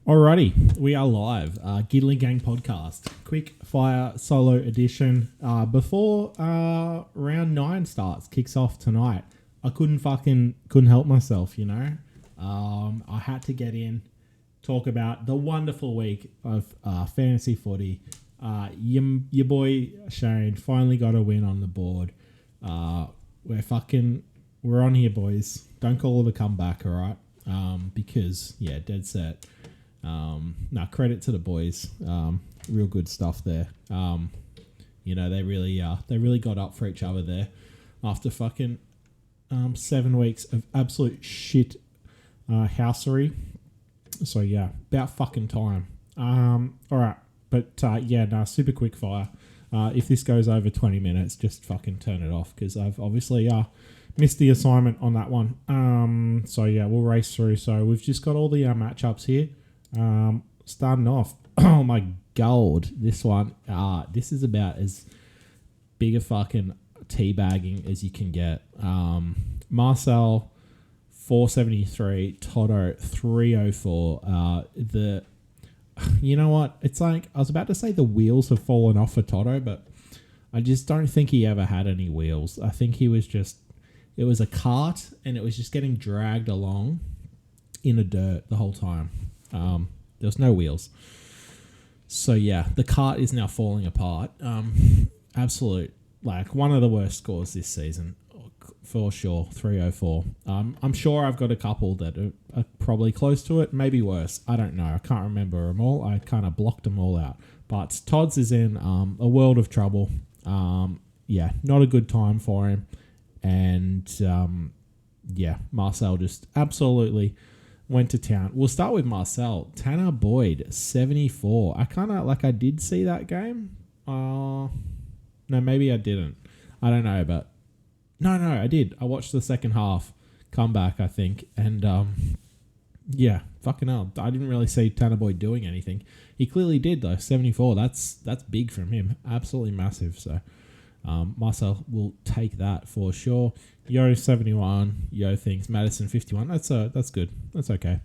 Alrighty, we are live. Gidley Gang podcast, quick fire solo edition. Before round 9 starts, kicks off tonight. I couldn't help myself, you know. I had to get in, talk about the wonderful week of fantasy footy. Your boy Shane finally got a win on the board. We're on here, boys. Don't call it a comeback, all right? Because dead set. Credit to the boys. Real good stuff there. They really got up for each other there after 7 weeks of absolute shit housery. So yeah, about fucking time. All right, but super quick fire. If this goes over 20 minutes, just fucking turn it off because I've obviously missed the assignment on that one. We'll race through. So we've just got all the matchups here. Starting off, oh my god, this one, this is about as big a fucking teabagging as you can get. Marcel, 473, Toto, 304. You know what? It's like, I was about to say the wheels have fallen off for Toto, but I just don't think he ever had any wheels. I think it was a cart and it was just getting dragged along in the dirt the whole time. There was no wheels. So yeah, the cart is now falling apart. Absolute, one of the worst scores this season, for sure, 304. I'm sure I've got a couple that are probably close to it, maybe worse. I don't know. I can't remember them all. I kind of blocked them all out. But Todd's is in a world of trouble. Not a good time for him. And Marcel just absolutely went to town. We'll start with Marcel. Tanner Boyd, 74. I did see that game. No, maybe I didn't. I don't know, but no, I did. I watched the second half comeback, I think. And fucking hell. I didn't really see Tanner Boyd doing anything. He clearly did though. 74. That's big from him. Absolutely massive. So Marcel will take that for sure. Yo 71. Yo thinks Madison 51. That's good. That's okay.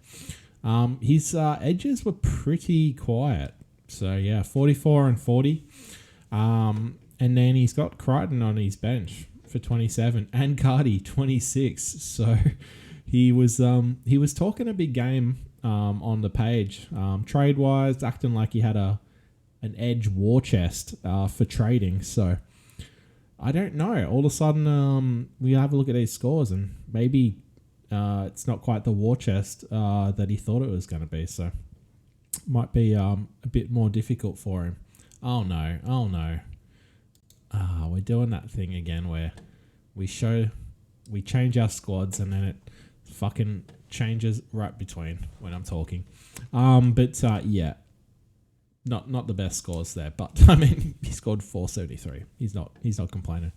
His edges were pretty quiet. So yeah, 44 and 40. And then he's got Crichton on his bench for 27 and Cardi 26. So he was talking a big game on the page. Trade wise, acting like he had an edge war chest for trading. So I don't know. All of a sudden, we have a look at these scores and maybe it's not quite the war chest that he thought it was going to be. So might be a bit more difficult for him. Oh no. We're doing that thing again where we change our squads and then it fucking changes right between when I'm talking. Not the best scores there, but I mean he scored 473. He's not complaining.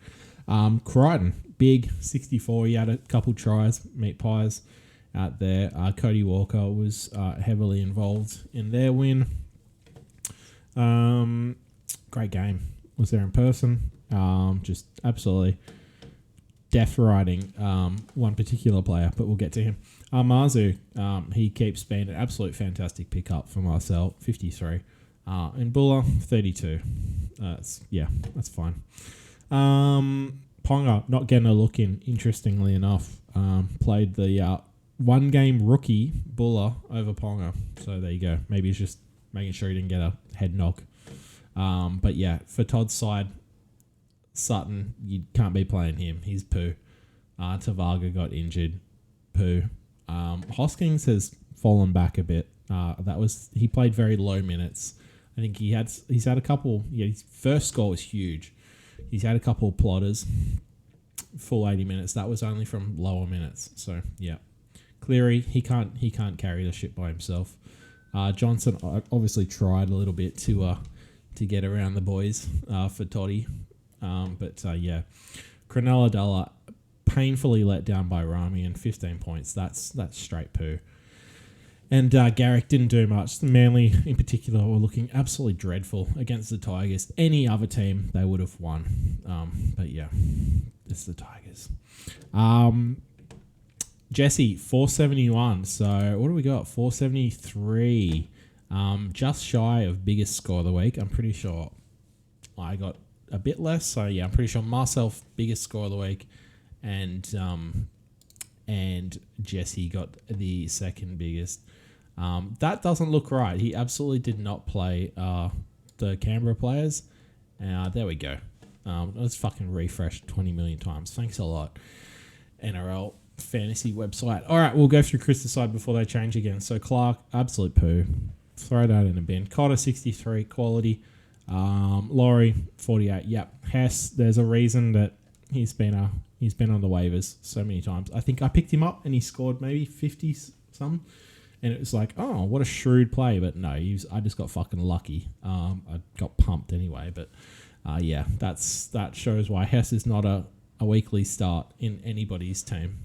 Crichton, big 64. He had a couple tries, meat pies out there. Cody Walker was heavily involved in their win. Great game. Was there in person. Just absolutely death riding one particular player, but we'll get to him. Marzu, he keeps being an absolute fantastic pickup for Marcel, 53. And Buller, 32. That's fine. Ponga, not getting a look in, interestingly enough. Played the one-game rookie Buller over Ponga. So there you go. Maybe he's just making sure he didn't get a head knock. But yeah, for Todd's side, Sutton, you can't be playing him. He's poo. Tavaga got injured. Poo. Hoskins has fallen back a bit. He played very low minutes. I think he's had a couple. Yeah, his first score was huge. He's had a couple of plotters, full 80 minutes. That was only from lower minutes. So yeah, Cleary he can't carry the shit by himself. Johnson obviously tried a little bit to get around the boys for Toddy, Cronulla Della painfully let down by Rami and 15 points. That's straight poo. And Garrick didn't do much. Manly, in particular, were looking absolutely dreadful against the Tigers. Any other team, they would have won. But yeah, it's the Tigers. Jesse, 471. So what do we got? 473. Just shy of biggest score of the week. I'm pretty sure I got a bit less. So yeah, I'm pretty sure myself biggest score of the week, and Jesse got the second biggest. That doesn't look right. He absolutely did not play the Canberra players. There we go. Let's fucking refresh 20 million times. Thanks a lot, NRL fantasy website. All right, we'll go through Chris's side before they change again. So Clark, absolute poo. Throw that in a bin. Cotter, 63, quality. Laurie, 48. Yep. Hess, there's a reason that he's been on the waivers so many times. I think I picked him up and he scored maybe 50 some, and it was like, oh, what a shrewd play. But no, I just got fucking lucky. I got pumped anyway. But yeah, that shows why Hess is not a weekly start in anybody's team.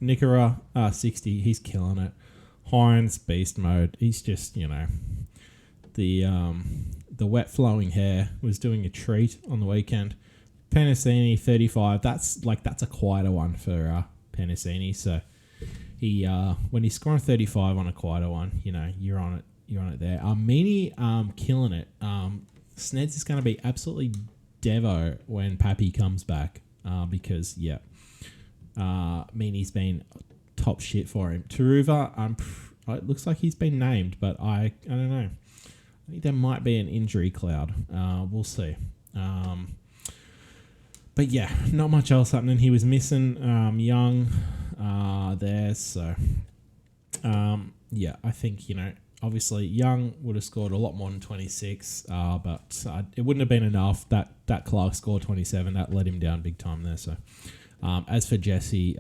Nickera, 60. He's killing it. Hines, beast mode. He's just, the wet flowing hair was doing a treat on the weekend. Penasini, 35. That's a quieter one for Penasini. So he when he's scoring 35 on a quieter one, you're on it there. Meany killing it. Sneds is going to be absolutely devo when Pappy comes back because Meany's been top shit for him. Taruva, it looks like he's been named, but I don't know. I think there might be an injury cloud. We'll see. But yeah, not much else happening. He was missing Young there, so I think obviously Young would have scored a lot more than 26, but it wouldn't have been enough. That Clark scored 27. That let him down big time there. So as for Jesse,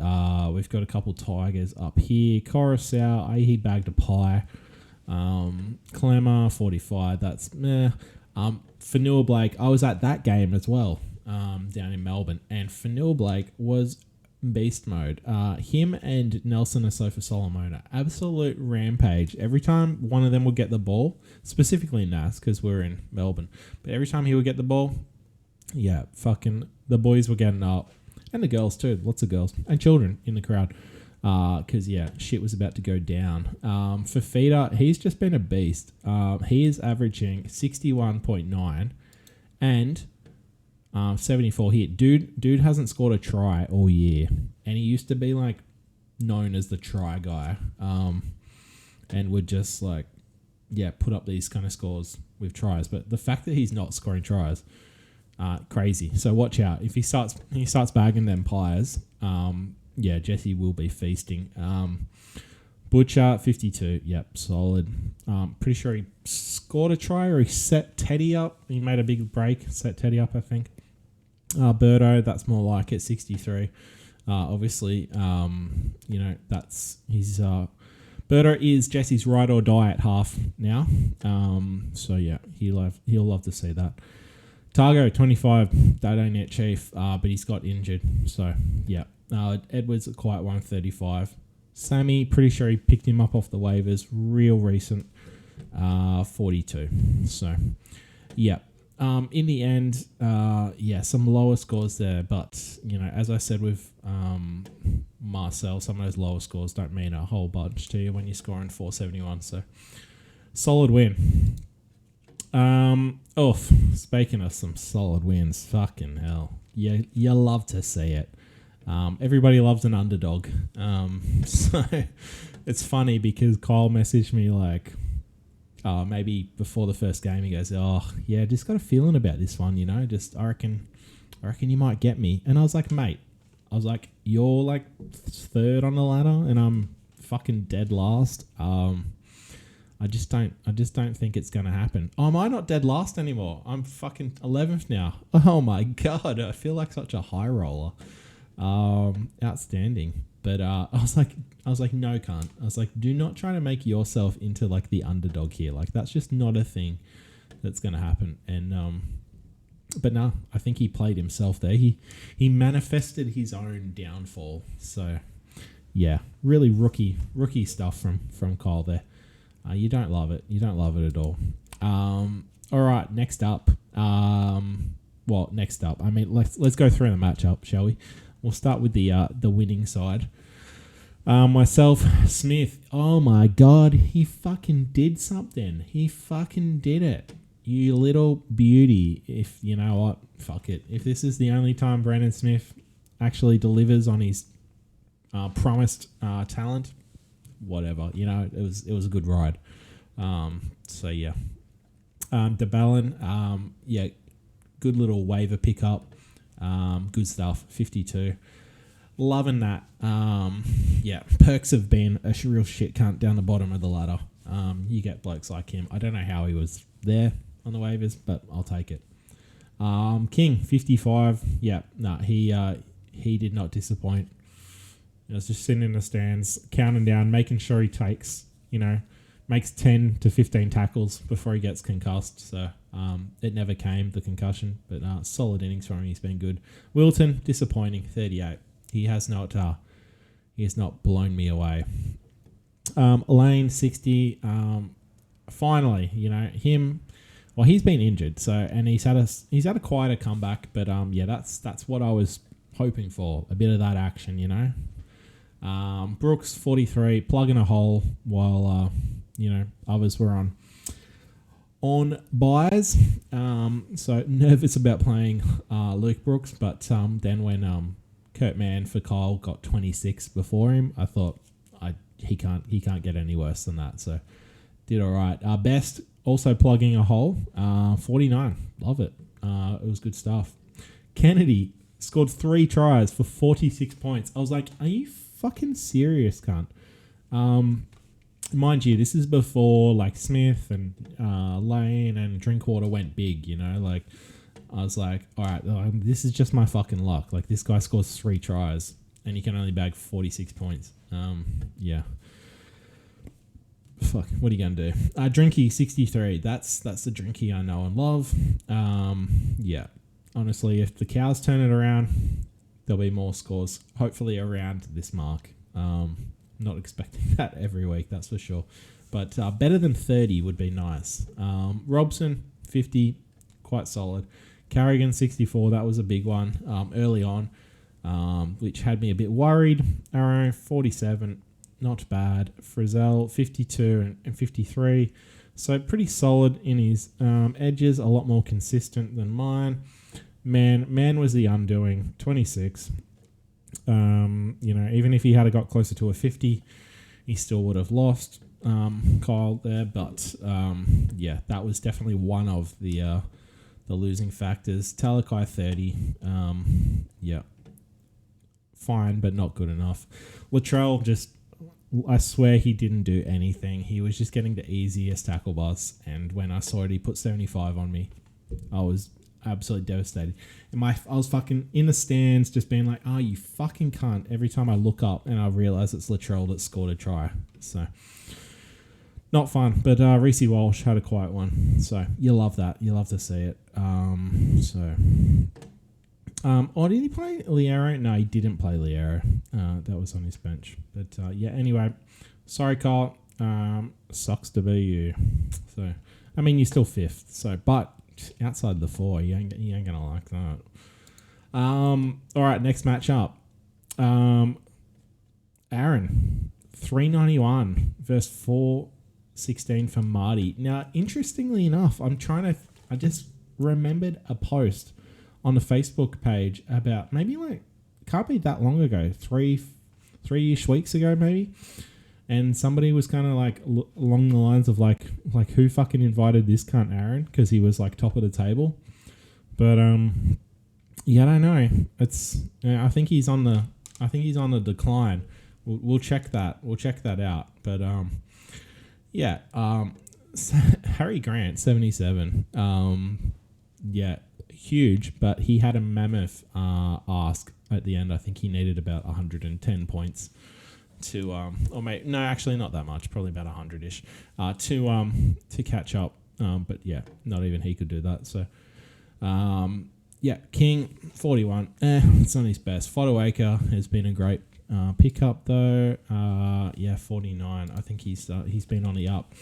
we've got a couple Tigers up here. Coruscant, he bagged a pie. Clemmer, 45. That's meh. Fanua Blake, I was at that game as well down in Melbourne, and Fanua Blake was beast mode. Him and Nelson Asofa Solomona, absolute rampage. Every time one of them would get the ball, specifically Nas, because we're in Melbourne, but every time he would get the ball, yeah, fucking the boys were getting up, and the girls too, lots of girls and children in the crowd, because shit was about to go down. For Feeder, he's just been a beast. He is averaging 61.9 and 74 hit. Dude hasn't scored a try all year, and he used to be known as the try guy, and would just put up these kind of scores with tries. But the fact that he's not scoring tries, crazy. So watch out if he starts bagging them pies. Jesse will be feasting. Butcher, 52. Yep, solid. Pretty sure he scored a try or he set Teddy up. He made a big break, set Teddy up, I think. Birdo, that's more like it, 63. Obviously, that's his... Birdo is Jesse's ride or die at half now. So yeah, he'll love to see that. Targo, 25. That ain't it, Chief. But he's got injured. So yeah. Edwards a quiet one, 35. Sammy, pretty sure he picked him up off the waivers, real recent, 42. So, yeah. In the end, some lower scores there, but, as I said with Marcel, some of those lower scores don't mean a whole bunch to you when you're scoring 471. So, solid win. Speaking of some solid wins, fucking hell. You love to see it. Everybody loves an underdog. So it's funny because Kyle messaged me maybe before the first game. He goes, "Oh yeah, just got a feeling about this one. Just I reckon you might get me." And I was like, "Mate, you're third on the ladder, and I'm fucking dead last. I just don't think it's gonna happen. Oh, am I not dead last anymore? I'm fucking 11th now. Oh my god, I feel like such a high roller." Outstanding. But I was like, no, cunt. I was like, do not try to make yourself into the underdog here. That's just not a thing that's gonna happen. And but no, I think he played himself there. He manifested his own downfall. So yeah, really rookie stuff from Kyle there. You don't love it. You don't love it at all. All right, next up. Next up. I mean, let's go through the matchup, shall we? We'll start with the winning side. Myself, Smith. Oh my God, he fucking did something. He fucking did it. You little beauty. If you know what, fuck it. If this is the only time Brandon Smith actually delivers on his promised talent, whatever. You know, it was a good ride. So yeah. DeBellin, yeah, good little waiver pickup. Good stuff. 52. Loving that. Yeah, perks of being a real shit cunt down the bottom of the ladder. You get blokes like him. I don't know how he was there on the waivers, but I'll take it. King, 55. Yeah, no, he did not disappoint. I was just sitting in the stands, counting down, making sure he makes 10 to 15 tackles before he gets concussed. So it never came, the concussion, but solid innings from him. He's been good. Wilton, disappointing, 38. He has not blown me away. Elaine, 60. Finally, him. Well, he's been injured, and he's had a quieter comeback. But yeah, that's what I was hoping for. A bit of that action, Brooks, 43, plugging a hole while others were on buys. So nervous about playing Luke Brooks, but then when Kurt Mann for Kyle got 26 before him, I thought he can't get any worse than that. So did all right. Best also plugging a hole, 49. Love it. It was good stuff. Kennedy scored 3 tries for 46 points. I was like, are you fucking serious, cunt? Mind you, this is before like Smith and Lane and Drinkwater went big, like I was like, all right, this is just my fucking luck. Like this guy scores 3 tries and he can only bag 46 points. Yeah. Fuck, what are you going to do? Drinky, 63. That's the Drinky I know and love. Yeah. Honestly, if the Cows turn it around, there'll be more scores, hopefully around this mark. Not expecting that every week, that's for sure. But better than 30 would be nice. Robson, 50, quite solid. Carrigan, 64, that was a big one early on, which had me a bit worried. Arrow, 47, not bad. Frizzell, 52 and 53. So pretty solid in his edges, a lot more consistent than mine. Man was the undoing, 26. Even if he had got closer to a 50, he still would have lost Kyle there. But yeah, that was definitely one of the losing factors. Talakai, 30. Yeah, fine, but not good enough. Latrell I swear he didn't do anything. He was just getting the easiest tackle bus, and when I saw it, he put 75 on me. I was absolutely devastated. I was fucking in the stands just being like, oh, you fucking cunt, every time I look up and I realise it's Latrell that scored a try. So, not fun. But Reece Walsh had a quiet one. So, you love that. You love to see it. Did he play Liero? No, he didn't play Liero. That was on his bench. But, yeah, anyway. Sorry, Kyle. Sucks to be you. So, I mean, you're still 5th. So, but outside the 4, you ain't gonna like that. All right, next matchup. Aaron, 391 versus 416 from Marty. Now, interestingly enough, I just remembered a post on the Facebook page about maybe can't be that long ago, 3-ish weeks ago maybe. And somebody was kind of along the lines of like who fucking invited this cunt Aaron, because he was top of the table. But yeah, I don't know. I think he's on the decline. We'll check that. We'll check that out. But yeah. Harry Grant, 77. Yeah, huge. But he had a mammoth ask at the end. I think he needed about 110 points. Actually not that much, probably about 100-ish, to catch up. But yeah, not even he could do that. So, yeah, King, 41. It's not his best. Fodawaker has been a great pickup though. Yeah, 49. I think he's been on the up.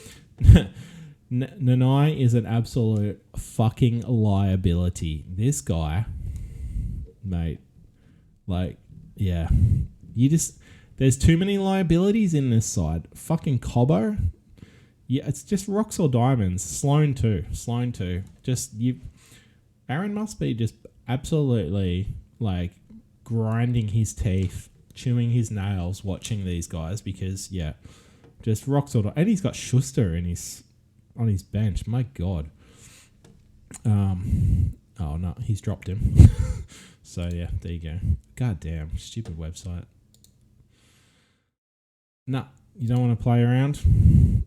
Nanai is an absolute fucking liability. This guy, mate, yeah, There's too many liabilities in this side. Fucking Cobbo. Yeah, it's just rocks or diamonds. Sloan too. Just you. Aaron must be just absolutely like grinding his teeth, chewing his nails, watching these guys because yeah, just rocks or and he's got Schuster on his bench. My God. Oh no, he's dropped him. So yeah, there you go. God damn, stupid website. Nah, you don't want to play around?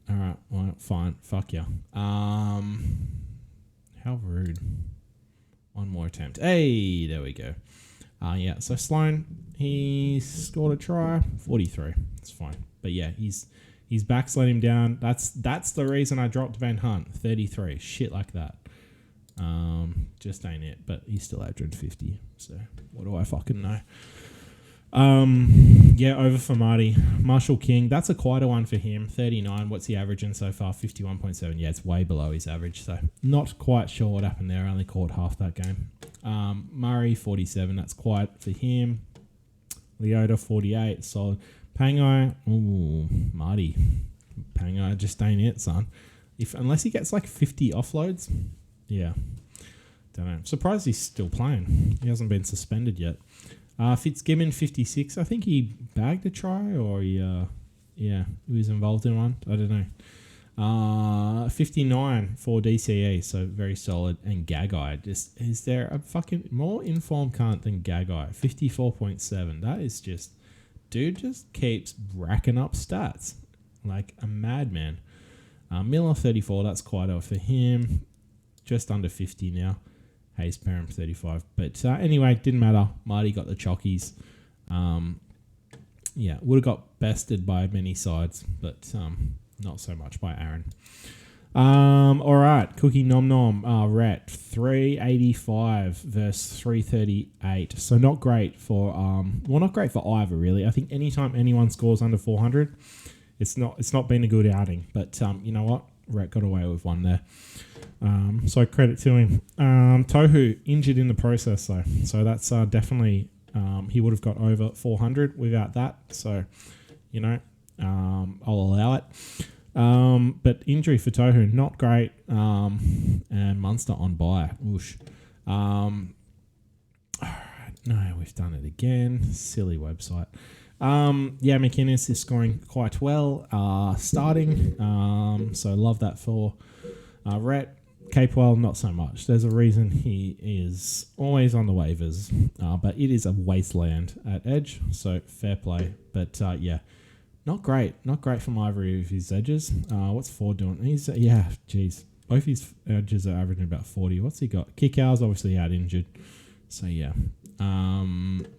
Alright, well, fine. Fuck ya. How rude. One more attempt. Hey, there we go. Yeah, so Sloan, he scored a try. 43. It's fine. But yeah, his back's let him down. That's the reason I dropped Van Hunt. 33. Shit like that. Just ain't it. But he's still averaging 50. So what do I fucking know? Yeah, over for Marty. Marshall King, that's a quieter one for him. 39. What's he averaging so far? 51.7. Yeah, it's way below his average. So not quite sure what happened there. Only caught half that game. Murray, 47. That's quiet for him. Leota, 48. Solid. Pangai. Ooh, Marty. Pangai just ain't it, son. Unless he gets like 50 offloads. Yeah. Don't know. Surprised he's still playing. He hasn't been suspended yet. Fitzgibbon, 56. I think he bagged a try or he was involved in one. I don't know. 59 for DCE, so very solid. And Gagai, is there a fucking more informed cunt than Gagai? 54.7. That is just, dude just keeps racking up stats like a madman. Miller, 34. That's quite off for him. Just under 50 now. Hayes Perham 35. But anyway, didn't matter. Marty got the chockies. Yeah, would have got bested by many sides, but not so much by Aaron. All right, Cookie Nom Nom. Rat 385 versus 338. So not great for not great for either really. I think anytime anyone scores under 400, it's not been a good outing. But you know what? Rat got away with one there. So credit to him. Tohu injured in the process though, so that's definitely he would have got over 400 without that. So you know, I'll allow it. But injury for Tohu, not great. And Munster on bye. Whoosh. Alright, no, we've done it again. Silly website. Yeah, McInnes is scoring quite well. Starting. So love that for Rhett. Capewell, not so much. There's a reason he is always on the waivers, but it is a wasteland at edge, so fair play. But yeah, not great from either of his edges. What's Ford doing? He's both his edges are averaging about 40. What's he got? Kickows obviously out injured, so yeah.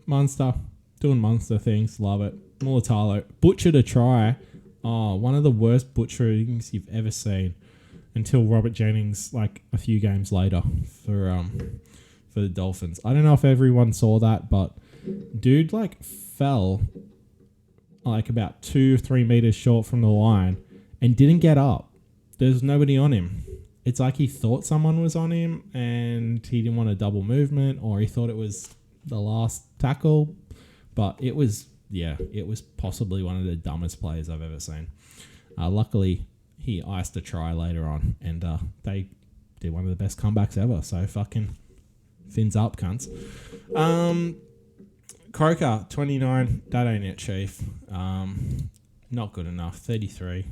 Munster doing Munster things, love it. Mulatalo butchered a try. Oh, one of the worst butcherings you've ever seen. Until Robert Jennings, like a few games later, for the Dolphins. I don't know if everyone saw that, but dude like fell like about 2 or 3 meters short from the line and didn't get up. There's nobody on him. It's like he thought someone was on him and he didn't want a double movement, or he thought it was the last tackle. But it was possibly one of the dumbest plays I've ever seen. Luckily, he iced a try later on, and they did one of the best comebacks ever. So fucking fins up, cunts. Croker, 29. That ain't it, Chief. Not good enough. 33.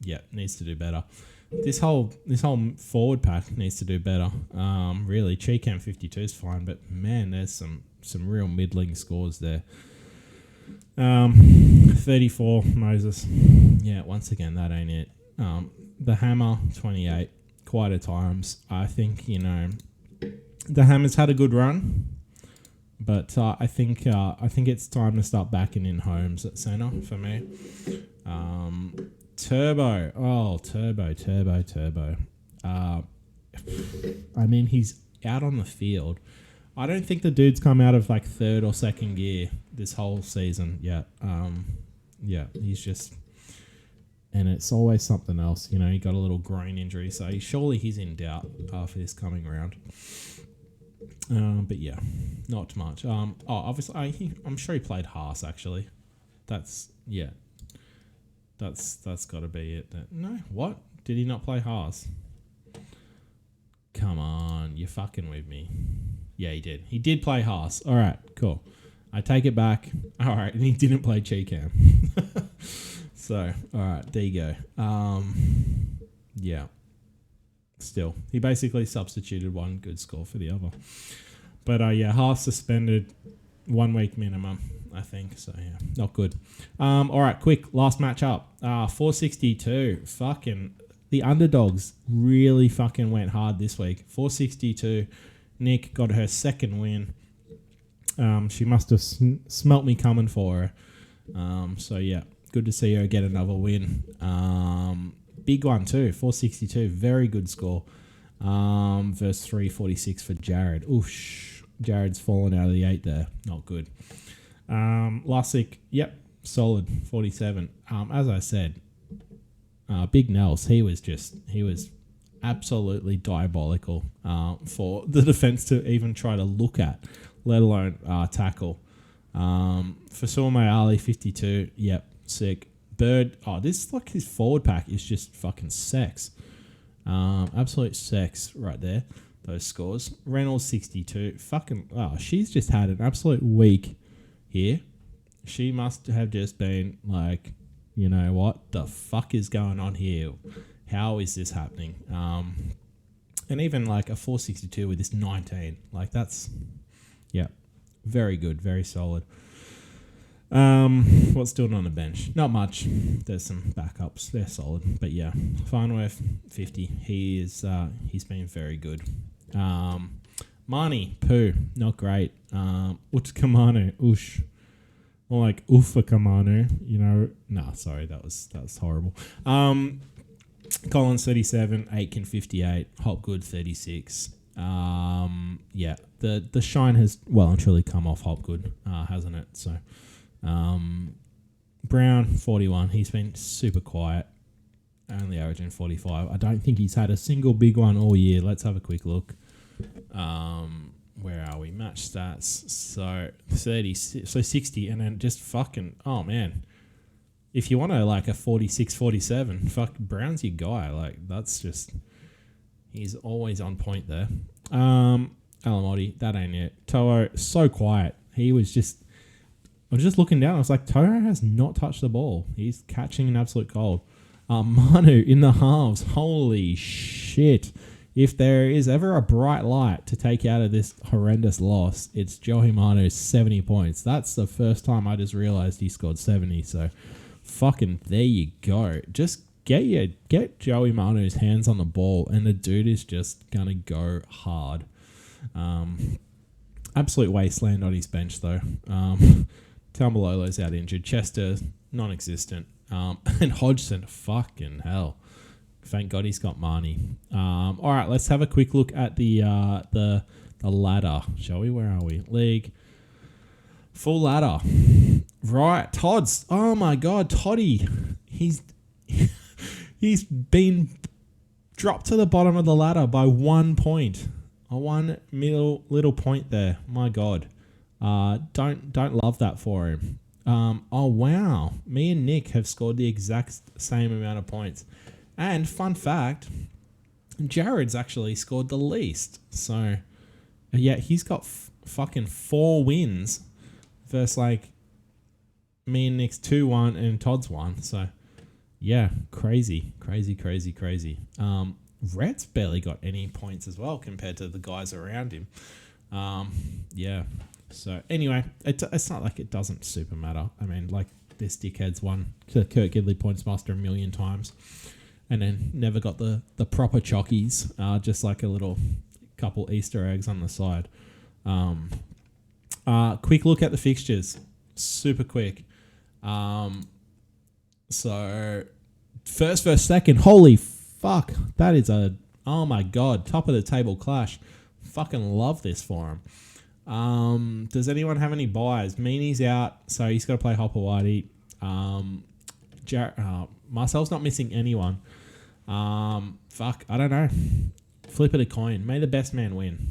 Yeah, needs to do better. This whole forward pack needs to do better. Really, Cheekham 52 is fine, but man, there's some real middling scores there. 34, Moses. Yeah, once again, that ain't it. The Hammer, 28. Quite at times. I think, the Hammer's had a good run, but I think it's time to start backing in Holmes at centre for me. Turbo. Oh, Turbo. I mean, he's out on the field. I don't think the dude's come out of like third or second gear this whole season yet. Yeah, he's just... And it's always something else. He got a little groin injury, so surely he's in doubt for this coming round. But yeah, not much. Obviously, I'm sure he played Haas, actually. That's got to be it. No, what? Did he not play Haas? Come on, you're fucking with me. Yeah, he did. He did play Haas. All right, cool. I take it back. All right, and he didn't play Cheekham. So, all right, there you go. Yeah. Still, he basically substituted one good score for the other. But yeah, Haas suspended 1 week minimum, I think. So yeah, not good. All right, quick last match up. 462. Fucking the underdogs really fucking went hard this week. 462. Nick got her second win. She must have smelt me coming for her. So yeah, good to see her get another win. Big one too, 462. Very good score. Verse 346 for Jared. Oosh, Jared's fallen out of the 8 there. Not good. Lussick, yep, solid 47. As I said, Big Nels, he was absolutely diabolical for the defense to even try to look at, let alone tackle. For Suamay Ali, 52, yep, sick. Bird, this like his forward pack is just fucking sex. Absolute sex right there. Those scores. Reynolds 62. Fucking she's just had an absolute week here. She must have just been like, you know what the fuck is going on here? How is this happening? And even like a 462 with this 19. Like that's very good, very solid. What's doing on the bench? Not much. There's some backups. They're solid. But yeah, Farnworth 50. He's been very good. Marnie Poo, not great. Utkamanu, Ush. More like Ufa Kamanu, you know. Nah, sorry, that was horrible. Collins 37, Aitken 58, Hopgood 36. Yeah, the shine has well and truly come off Hopgood, hasn't it? So Brown 41, he's been super quiet, only averaging 45. I don't think he's had a single big one all year. Let's have a quick look. Where are we? Match stats. So 30, so 60, and then just fucking, oh man. If you want to like a 46, 47, fuck, Brown's your guy. Like, that's just, he's always on point there. Alamotti, that ain't it. Toho, so quiet. He was just, I was just looking down. I was like, Toho has not touched the ball. He's catching an absolute cold. Manu in the halves. Holy shit. If there is ever a bright light to take out of this horrendous loss, it's Joey Manu's 70 points. That's the first time I just realized he scored 70. So, fucking there you go. Just get Joey Manu's hands on the ball, and the dude is just gonna go hard. Absolute wasteland on his bench though. Tamalolo's out injured. Chester non-existent. And Hodgson, fucking hell. Thank God he's got Marnie. All right, let's have a quick look at the ladder, shall we? Where are we? League. Full ladder. Right, Todd's. Oh my God, Toddy. He's been dropped to the bottom of the ladder by 1 point. One little point there. My God. Don't love that for him. Oh wow. Me and Nick have scored the exact same amount of points. And fun fact, Jared's actually scored the least. So, yeah, he's got fucking 4 wins versus like me and Nick's 2-1 and Todd's 1. So, yeah, crazy. Rhett's barely got any points as well compared to the guys around him. Yeah. So, anyway, it's not like it doesn't super matter. I mean, like this dickhead's won Kurt Gidley Points Master 1 million times. And then never got the proper chockies, just like a little couple Easter eggs on the side. Quick look at the fixtures. Super quick. So, first versus second. Holy fuck. That is oh my God, top of the table clash. Fucking love this for him. Does anyone have any buys? Meanie's out, so he's got to play Hopper Whitey. Marcel's not missing anyone. Fuck, I don't know. Flip it a coin. May the best man win.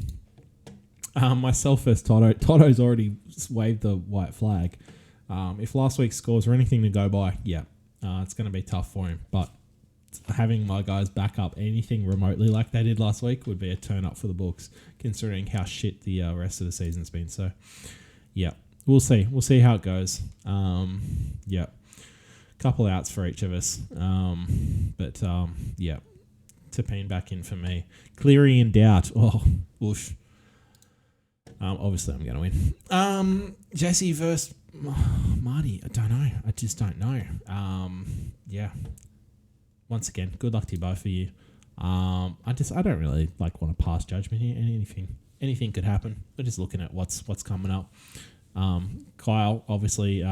Myself versus Toto. Toto's already waved the white flag. If last week's scores were anything to go by, yeah, it's going to be tough for him. But having my guys back up anything remotely like they did last week would be a turn up for the books, considering how shit the rest of the season's been. So, yeah, we'll see. We'll see how it goes. Yeah, couple outs for each of us. But yeah, Tapine back in for me. Cleary in doubt. Oh, whoosh. Obviously, I'm going to win. Jesse versus Marty. I don't know. I just don't know. Yeah. Once again, good luck to you both of you. I don't really want to pass judgment here. Anything could happen. We're just looking at what's coming up. Kyle obviously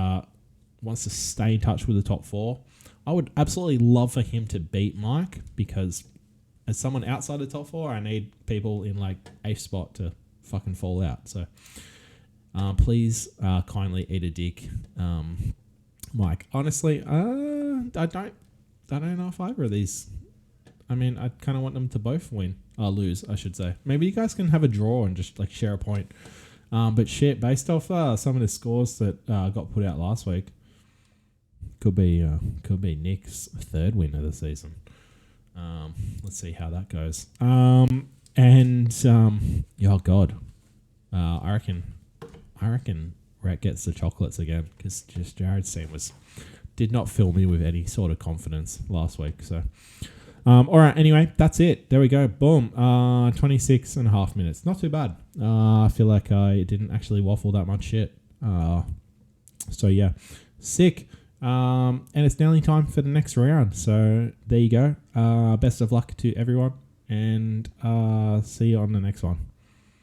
wants to stay in touch with the top 4. I would absolutely love for him to beat Mike, because as someone outside the top 4, I need people in 8th spot to fucking fall out. So please kindly eat a dick, Mike. Honestly, I don't know if either of these. I mean, I kind of want them to both lose, I should say. Maybe you guys can have a draw and just share a point. But shit, based off some of the scores that got put out last week, could be Nick's 3rd win of the season. Let's see how that goes. Oh god, I reckon Rhett gets the chocolates again, because just Jared's team did not fill me with any sort of confidence last week. So, all right. Anyway, that's it. There we go. Boom. 26 and a half minutes. Not too bad. I feel like I didn't actually waffle that much shit. So yeah, sick. And it's nearly time for the next round. So there you go. Best of luck to everyone, and see you on the next one.